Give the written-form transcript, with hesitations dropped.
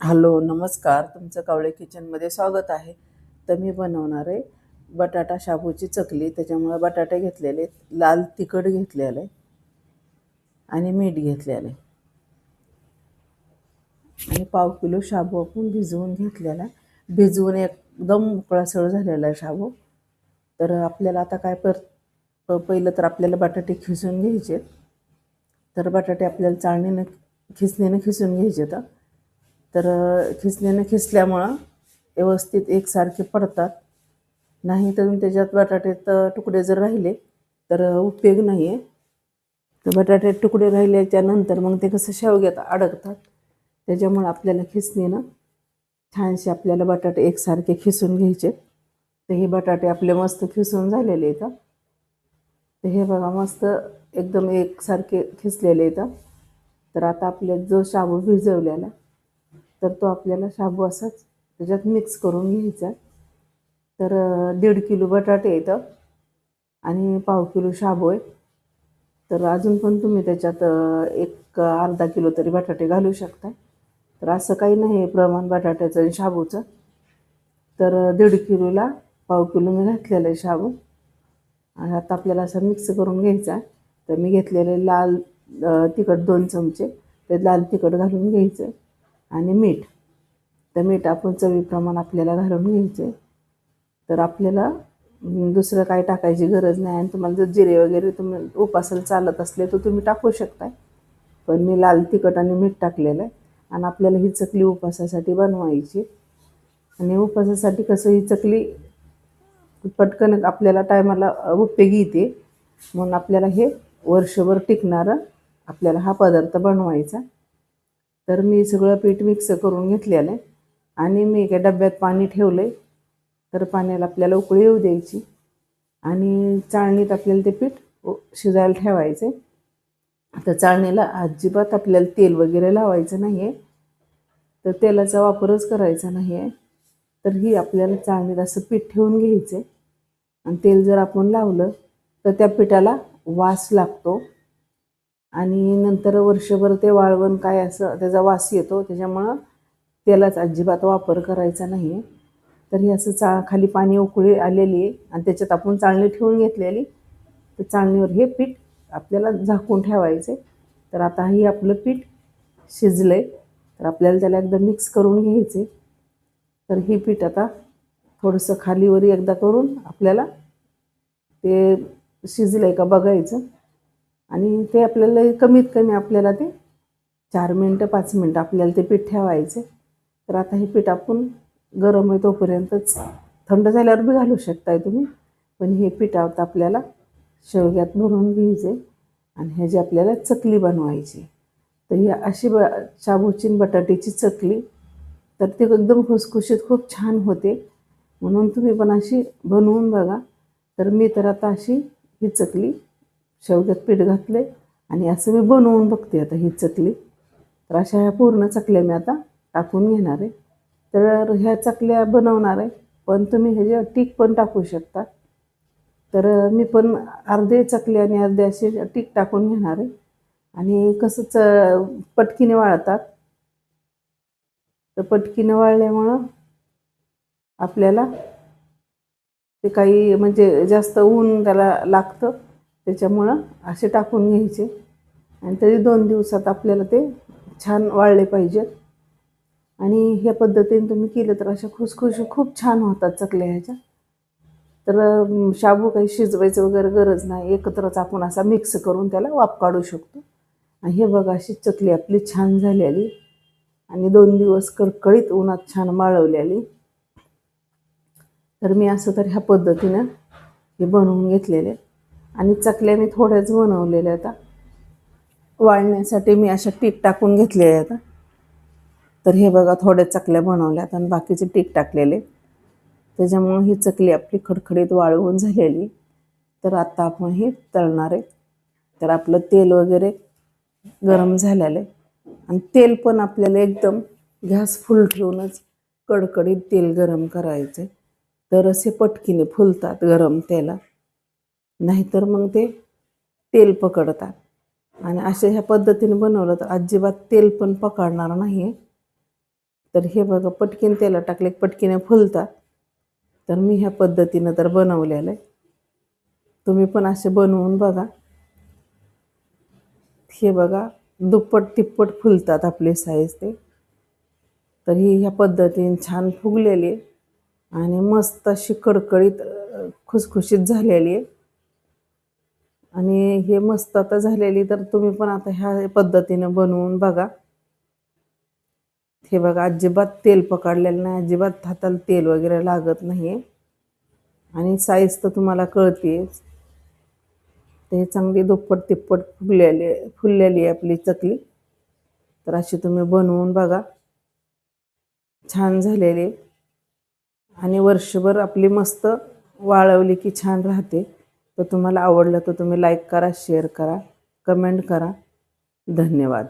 Hello नमस्कार, तुमचं कावळे किचनमध्ये स्वागत आहे. तर मी बनवणार आहे बटाटा शाबूची चकली. त्याच्यामुळे बटाटे घेतलेले, लाल तिखट घेतलेलं आहे आणि मीठ घेतलेलं आहे आणि पाव किलो शाबू आपण भिजवून घेतलेला आहे. भिजवून एकदम मोकळासळ झालेला आहे शाबू. तर आपल्याला आता काय पहिलं तर आपल्याला बटाटे खिसून घ्यायचे. तर बटाटे आपल्याला चाळणीनं खिसणीनं खिसून घ्यायचे. तर खिसणीनं खिसल्यामुळं व्यवस्थित एकसारखे पडतात. नाही तर त्याच्यात बटाटे तुकडे जर राहिले तर उपयोग नाही आहे. तर बटाटे तुकडे राहिल्याच्यानंतर मग ते कसं शेवग्यात अडकतात. त्याच्यामुळं आपल्याला खिसणीनं छानसे आपल्याला बटाटे एकसारखे खिसून घ्यायचे. तर हे बटाटे आपले मस्त खिसून झालेले आहेत. तर हे बघा मस्त एकदम एकसारखे खिसलेले आहेत. तर आता आपल्या जो शाबू भिजवलेला तर तो आपल्याला शाबू असाच त्याच्यात मिक्स करून घ्यायचा. तर 1.5 किलो बटाटे येतं आणि पाव किलो शाबू आहे. तर अजून पण तुम्ही त्याच्यात एक अर्धा किलो तरी बटाटे घालू शकता. तर असं काही नाही प्रमाण बटाट्याचं आणि शाबूचं. तर 1.5 किलोला पाव किलो मी घातलेलं आहे शाबू. आणि आता आपल्याला असं मिक्स करून घ्यायचा आहे. तर मी घेतलेले लाल तिखट 2 चमचे, ते लाल तिखट घालून घ्यायचं आणि मीठ. तर मीठ आपण चवीप्रमाण आपल्याला घालून घ्यायचे. तर आपल्याला दुसरं काही टाकायची गरज नाही. आणि तुम्हाला जर जिरे वगैरे तुम्ही उपासाला चालत असले तर तुम्ही टाकू शकताय. पण मी लाल तिखट आणि मीठ टाकलेलं आहे. आणि आपल्याला ही चकली उपासासाठी बनवायची. आणि उपासासाठी कसं ही चकली पटकन आपल्याला टायमाला उपयोगी येते. म्हणून आपल्याला हे वर्षभर टिकणारं आपल्याला हा पदार्थ बनवायचा. तर मी सगळं पीठ मिक्स करून घेतलेलं आहे आणि मी एका डब्यात पाणी ठेवलं आहे. तर पाण्याला आपल्याला उकळी येऊ द्यायची आणि चाळणीत आपल्याला ते पीठ शिजायला ठेवायचं आहे. तर चाळणीला अजिबात आपल्याला तेल वगैरे लावायचं नाही आहे. तर तेलाचा वापरच करायचा नाही आहे. तर ही आपल्याला चाळणीत असं पीठ ठेवून घ्यायचं आहे. आणि तेल जर आपण लावलं तर त्या पिठाला वास लागतो आणि नंतर वर्षभर ते वाळवण काय असं त्याचा वास येतो. त्याच्यामुळं तेलाचा अजिबात वापर करायचा नाही आहे. तर हे असं खाली पाणी उकळी आलेली आहे आणि त्याच्यात आपण चाळणी ठेवून घेतलेली. तर चाळणीवर हे पीठ आपल्याला झाकून ठेवायचे. तर आता ही आपलं पीठ शिजलं आहे. तर आपल्याला त्याला एकदा मिक्स करून घ्यायचे. तर ही पीठ आता थोडंसं खालीवर एकदा करून आपल्याला ते शिजलं आहे का बघायचं. आणि ते आपल्याला कमीत कमी आपल्याला ते 4 मिनटं 5 मिनटं आपल्याला ते पीठ ठेवायचे. तर आता हे पीठ आपण गरम आहे तोपर्यंतच, थंड झाल्यावर बी घालू शकताय तुम्ही. पण हे पीठ आता आपल्याला शेवग्यात भरून घ्यायचे आणि ह्याची आपल्याला चकली बनवायची. तर ही अशी शाबूची बटाट्याची चकली तर ती एकदम खुसखुशीत खूप छान होते. म्हणून तुम्ही पण अशी बनवून बघा. तर मी तर आता अशी ही चकली शेवग्यात पीठ घातले आणि असं मी बनवून बघते आता ही चकली. तर अशा ह्या पूर्ण चकल्या मी आता टाकून घेणार आहे. तर ह्या चकल्या बनवणार आहे, पण तुम्ही ह्याच्या टीक पण टाकू शकता. तर मी पण अर्धे चकली आणि अर्धे असे टीक टाकून घेणार आहे. आणि कसं पटकीने वाळतात. तर पटकीने वाळल्यामुळं आपल्याला ते काही म्हणजे जास्त ऊन त्याला लागतं. त्याच्यामुळं असे टाकून घ्यायचे आणि तरी 2 दिवसात आपल्याला ते छान वाळले पाहिजेत. आणि ह्या पद्धतीने तुम्ही केलं तर अशा खुसखुशी खूप छान होतात चकल्या ह्याच्या. तर शाबू काही शिजवायचं वगैरे गरज नाही, एकत्रच आपण असा मिक्स करून त्याला वाफ काढू शकतो. आणि हे बघा अशी चकली आपली छान झालेली आणि 2 दिवस कडकडीत उन्हात छान वाळवलेली. तर मी असं तर ह्या पद्धतीनं हे बनवून घेतलेले आणि चकल्या मी थोड्याच बनवलेल्या. आता वाळण्यासाठी मी अशा टीक टाकून घेतलेल्या आता. तर हे बघा थोड्या चकल्या बनवल्यात आणि बाकीचे टीक टाकलेले. त्याच्यामुळं ही चकली आपली खडखडीत वाळवून झालेली. तर आता आपण हे तळणार आहे. तर आपलं तेल वगैरे गरम झालेलं आहे आणि तेल पण आपल्याला एकदम गॅस फुल ठेवूनच कडकडीत तेल गरम करायचं. तर असे पटकीने फुलतात गरम तेलात, नाहीतर मग ते तेल पकडतात. आणि अशा ह्या पद्धतीने बनवलं तर अजिबात तेल पण पकडणार नाही. तर हे बघा पटकीन तेलात टाकले की पटकीने फुलतात. तर मी ह्या पद्धतीनं तर बनवलेलं आहे. तुम्ही पण असे बनवून बघा. हे बघा दुप्पट तिप्पट फुलतात आपले साईज ते. तर ही ह्या पद्धतीने छान फुगलेली आहे आणि मस्त अशी कडकडीत खुसखुशीत झालेली आहे. आणि हे मस्त आता झालेली, तर तुम्ही पण आता ह्या पद्धतीनं बनवून बघा. हे बघा अजिबात तेल पकडलेलं नाही, अजिबात हाताला तेल वगैरे लागत नाही आणि साईज तर तुम्हाला कळतेच. ते चांगली दुप्पट तिप्पट फुललेली आहे आपली चकली. तर अशी तुम्ही बनवून बघा. छान झालेली आणि वर्षभर आपली मस्त वाळवली की छान राहते. तर तुम्हाला आवडलं तर तुम्ही लाईक करा, शेअर करा, कमेंट करा. धन्यवाद.